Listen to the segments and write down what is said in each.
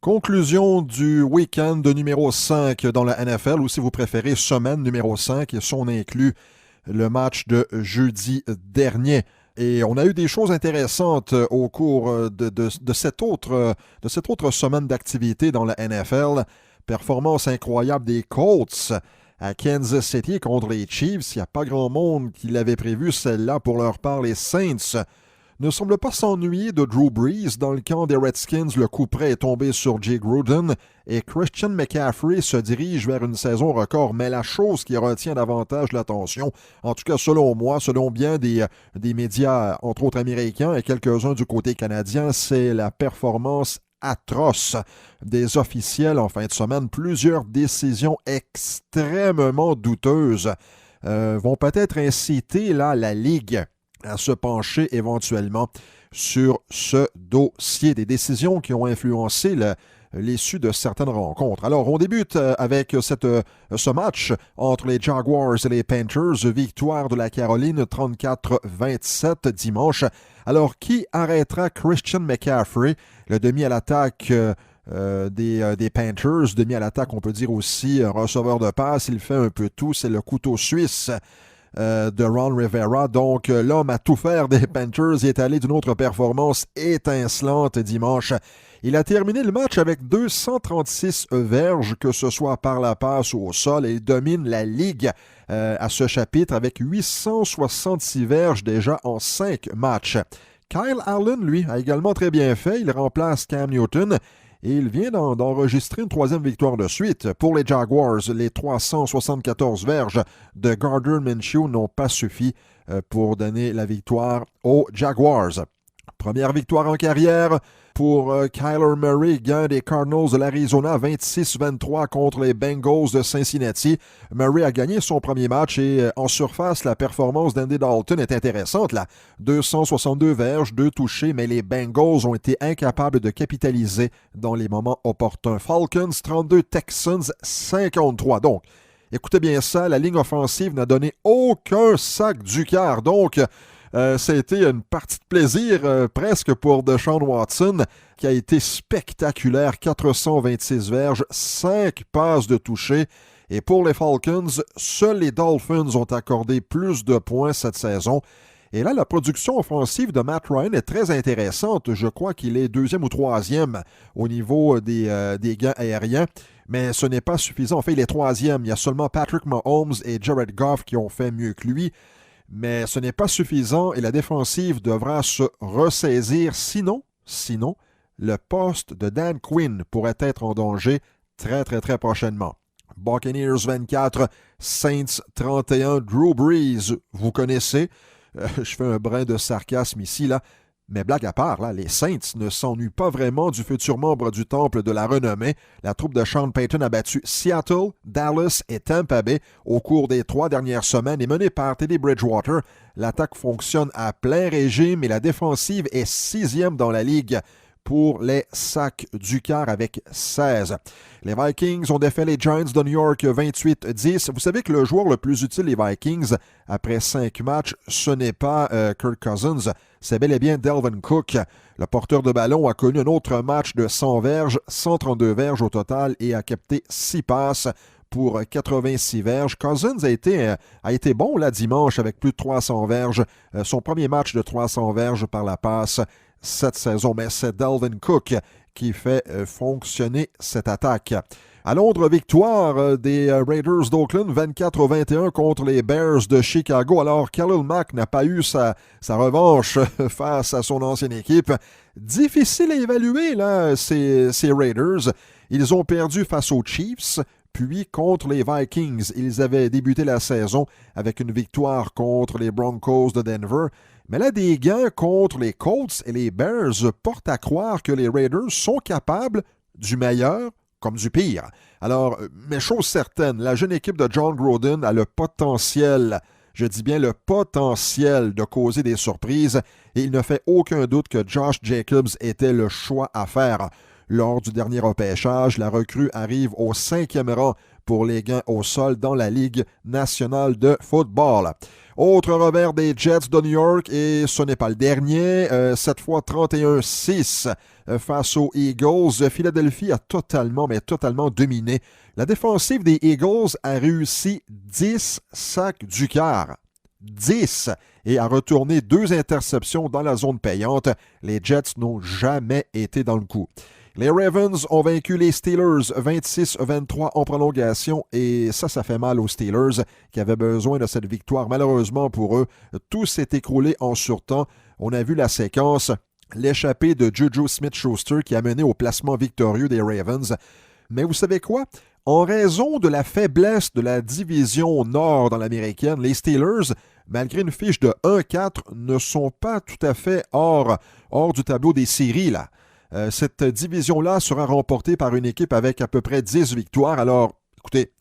Conclusion du week-end de numéro 5 dans la NFL, ou si vous préférez, semaine numéro 5, et ça, on inclut le match de jeudi dernier. Et on a eu des choses intéressantes au cours de cette autre semaine d'activité dans la NFL. Performance incroyable des Colts à Kansas City contre les Chiefs. Il n'y a pas grand monde qui l'avait prévu, celle-là. Pour leur part, les Saints ne semblent pas s'ennuyer de Drew Brees. Dans le camp des Redskins, le coup près est tombé sur Jay Gruden et Christian McCaffrey se dirige vers une saison record. Mais la chose qui retient davantage l'attention, en tout cas selon moi, selon bien des médias, entre autres américains et quelques-uns du côté canadien, c'est la performance atroce des officiels en fin de semaine. Plusieurs décisions extrêmement douteuses vont peut-être inciter là, la Ligue à se pencher éventuellement sur ce dossier, des décisions qui ont influencé l'issue de certaines rencontres. Alors, on débute avec ce match entre les Jaguars et les Panthers, victoire de la Caroline 34-27 dimanche. Alors, qui arrêtera Christian McCaffrey, le demi à l'attaque des Panthers, demi à l'attaque, on peut dire aussi receveur de passe, il fait un peu tout, c'est le couteau suisse de Ron Rivera. Donc, l'homme à tout faire des Panthers est allé d'une autre performance étincelante dimanche. Il a terminé le match avec 236 verges, que ce soit par la passe ou au sol, et il domine la Ligue à ce chapitre avec 866 verges déjà en 5 matchs. Kyle Allen, lui, a également très bien fait. Il remplace Cam Newton et il vient d'enregistrer une troisième victoire de suite. Pour les Jaguars, les 374 verges de Gardner Minshew n'ont pas suffi pour donner la victoire aux Jaguars. Première victoire en carrière pour Kyler Murray, gain des Cardinals de l'Arizona 26-23 contre les Bengals de Cincinnati. Murray a gagné son premier match et en surface, la performance d'Andy Dalton est intéressante. Là. 262 verges, 2 touchés, mais les Bengals ont été incapables de capitaliser dans les moments opportuns. Falcons 32, Texans 53. Donc, écoutez bien ça, la ligne offensive n'a donné aucun sac du quart. Donc, ça a été une partie de plaisir presque pour Deshaun Watson, qui a été spectaculaire. 426 verges, 5 passes de toucher. Et pour les Falcons, seuls les Dolphins ont accordé plus de points cette saison. Et là, la production offensive de Matt Ryan est très intéressante. Je crois qu'il est 2e ou 3e au niveau des gains aériens. Mais ce n'est pas suffisant. En fait, il est 3e. Il y a seulement Patrick Mahomes et Jared Goff qui ont fait mieux que lui. Mais ce n'est pas suffisant et la défensive devra se ressaisir. Sinon, le poste de Dan Quinn pourrait être en danger très, très, très prochainement. Buccaneers 24, Saints 31, Drew Brees, vous connaissez. Je fais un brin de sarcasme ici, là. Mais blague à part, là, les Saints ne s'ennuient pas vraiment du futur membre du Temple de la renommée. La troupe de Sean Payton a battu Seattle, Dallas et Tampa Bay au cours des 3 dernières semaines et menée par Teddy Bridgewater. L'attaque fonctionne à plein régime et la défensive est 6e dans la ligue pour les sacs du quart avec 16. Les Vikings ont défait les Giants de New York 28-10. Vous savez que le joueur le plus utile des Vikings après 5 matchs, ce n'est pas Kirk Cousins, c'est bel et bien Dalvin Cook. Le porteur de ballon a connu un autre match de 100 verges, 132 verges au total et a capté 6 passes pour 86 verges. Cousins a été bon là dimanche avec plus de 300 verges. Son premier match de 300 verges par la passe cette saison, mais c'est Dalvin Cook qui fait fonctionner cette attaque. À Londres, victoire des Raiders d'Oakland 24-21 contre les Bears de Chicago. Alors, Khalil Mack n'a pas eu sa revanche face à son ancienne équipe. Difficile à évaluer, là, ces Raiders. Ils ont perdu face aux Chiefs, puis contre les Vikings. Ils avaient débuté la saison avec une victoire contre les Broncos de Denver. Mais là, des gains contre les Colts et les Bears portent à croire que les Raiders sont capables du meilleur comme du pire. Alors, mais chose certaine, la jeune équipe de John Gruden a le potentiel, je dis bien le potentiel de causer des surprises et il ne fait aucun doute que Josh Jacobs était le choix à faire. Lors du dernier repêchage, la recrue arrive au 5e rang pour les gains au sol dans la Ligue nationale de football. Autre revers des Jets de New York, et ce n'est pas le dernier, cette fois 31-6 face aux Eagles. Philadelphie a totalement dominé. La défensive des Eagles a réussi 10 sacs du quart. 10 et a retourné 2 interceptions dans la zone payante. Les Jets n'ont jamais été dans le coup. Les Ravens ont vaincu les Steelers 26-23 en prolongation et ça fait mal aux Steelers qui avaient besoin de cette victoire. Malheureusement pour eux, tout s'est écroulé en surtemps. On a vu la séquence, l'échappée de Juju Smith-Schuster qui a mené au placement victorieux des Ravens. Mais vous savez quoi? En raison de la faiblesse de la division nord dans l'américaine, les Steelers, malgré une fiche de 1-4, ne sont pas tout à fait hors du tableau des séries, là. Cette division-là sera remportée par une équipe avec à peu près 10 victoires. Alors, écoutez,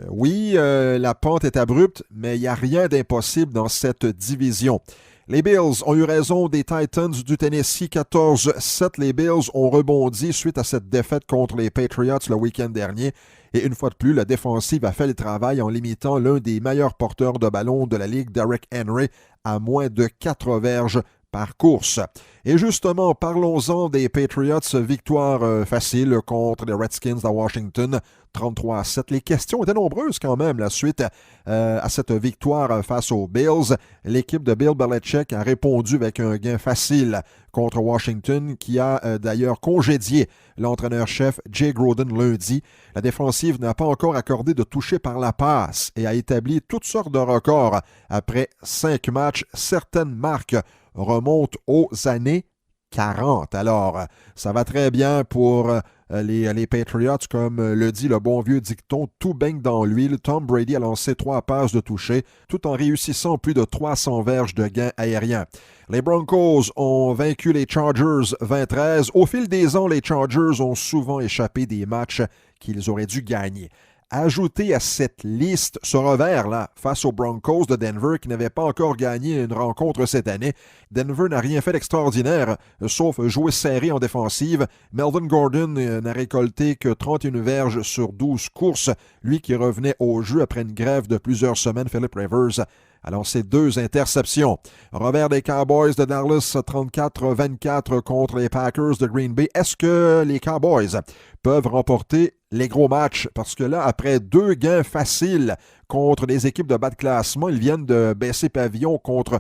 oui, la pente est abrupte, mais il n'y a rien d'impossible dans cette division. Les Bills ont eu raison des Titans du Tennessee 14-7. Les Bills ont rebondi suite à cette défaite contre les Patriots le week-end dernier. Et une fois de plus, la défensive a fait le travail en limitant l'un des meilleurs porteurs de ballon de la Ligue, Derrick Henry, à moins de 4 verges par course. Et justement, parlons-en des Patriots, victoire facile contre les Redskins de Washington, 33-7. Les questions étaient nombreuses quand même, la suite à cette victoire face aux Bills. L'équipe de Bill Belichick a répondu avec un gain facile contre Washington, qui a d'ailleurs congédié l'entraîneur-chef Jay Gruden lundi. La défensive n'a pas encore accordé de toucher par la passe et a établi toutes sortes de records après 5 matchs. Certaines marques remonte aux années 40. Alors, ça va très bien pour les Patriots, comme le dit le bon vieux dicton, tout baigne dans l'huile. Tom Brady a lancé 3 passes de toucher, tout en réussissant plus de 300 verges de gains aériens. Les Broncos ont vaincu les Chargers 20-13. Au fil des ans, les Chargers ont souvent échappé des matchs qu'ils auraient dû gagner. Ajoutez à cette liste ce revers-là face aux Broncos de Denver qui n'avaient pas encore gagné une rencontre cette année. Denver n'a rien fait d'extraordinaire, sauf jouer serré en défensive. Melvin Gordon n'a récolté que 31 verges sur 12 courses, lui qui revenait au jeu après une grève de plusieurs semaines. Philip Rivers a lancé 2 interceptions. Revers des Cowboys de Dallas 34-24 contre les Packers de Green Bay. Est-ce que les Cowboys peuvent remporter les gros matchs? Parce que là, après 2 gains faciles contre des équipes de bas de classement, ils viennent de baisser pavillon contre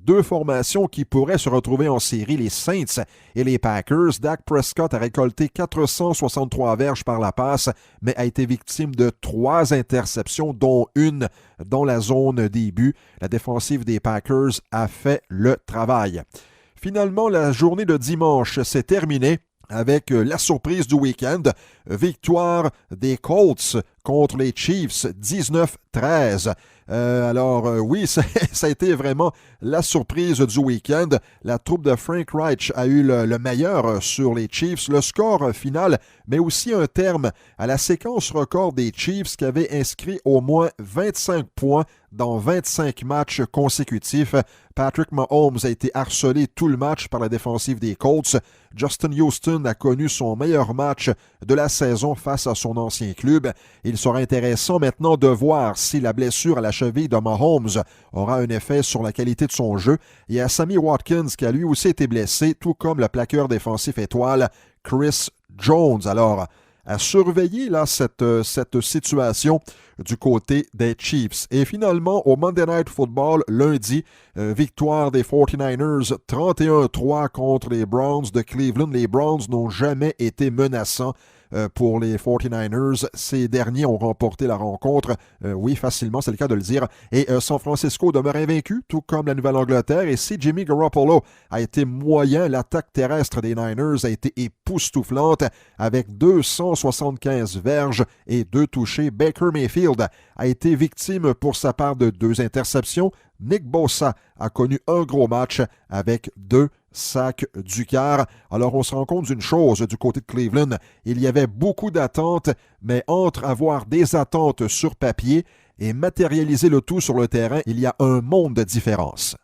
2 formations qui pourraient se retrouver en série, les Saints et les Packers. Dak Prescott a récolté 463 verges par la passe, mais a été victime de 3 interceptions, dont une dans la zone des buts. La défensive des Packers a fait le travail. Finalement, la journée de dimanche s'est terminée avec la surprise du week-end, victoire des Colts contre les Chiefs, 19-13. Oui, ça a été vraiment la surprise du week-end. La troupe de Frank Reich a eu le meilleur sur les Chiefs. Le score final, mais aussi un terme à la séquence record des Chiefs qui avaient inscrit au moins 25 points dans 25 matchs consécutifs. Patrick Mahomes a été harcelé tout le match par la défensive des Colts. Justin Houston a connu son meilleur match de la saison face à son ancien club. Il sera intéressant maintenant de voir si la blessure à la cheville de Mahomes aura un effet sur la qualité de son jeu. Il y a Sammy Watkins qui a lui aussi été blessé, tout comme le plaqueur défensif étoile Chris Jones. Alors, à surveiller là, cette situation du côté des Chiefs. Et finalement, au Monday Night Football, lundi, victoire des 49ers 31-3 contre les Browns de Cleveland. Les Browns n'ont jamais été menaçants pour les 49ers. Ces derniers ont remporté la rencontre, oui, facilement, c'est le cas de le dire. Et San Francisco demeure invaincu, tout comme la Nouvelle-Angleterre. Et si Jimmy Garoppolo a été moyen, l'attaque terrestre des Niners a été époustouflante avec 275 verges et 2 touchés. Baker Mayfield a été victime pour sa part de 2 interceptions. Nick Bosa a connu un gros match avec 2 sacs du quart. Alors, on se rend compte d'une chose du côté de Cleveland. Il y avait beaucoup d'attentes, mais entre avoir des attentes sur papier et matérialiser le tout sur le terrain, il y a un monde de différence.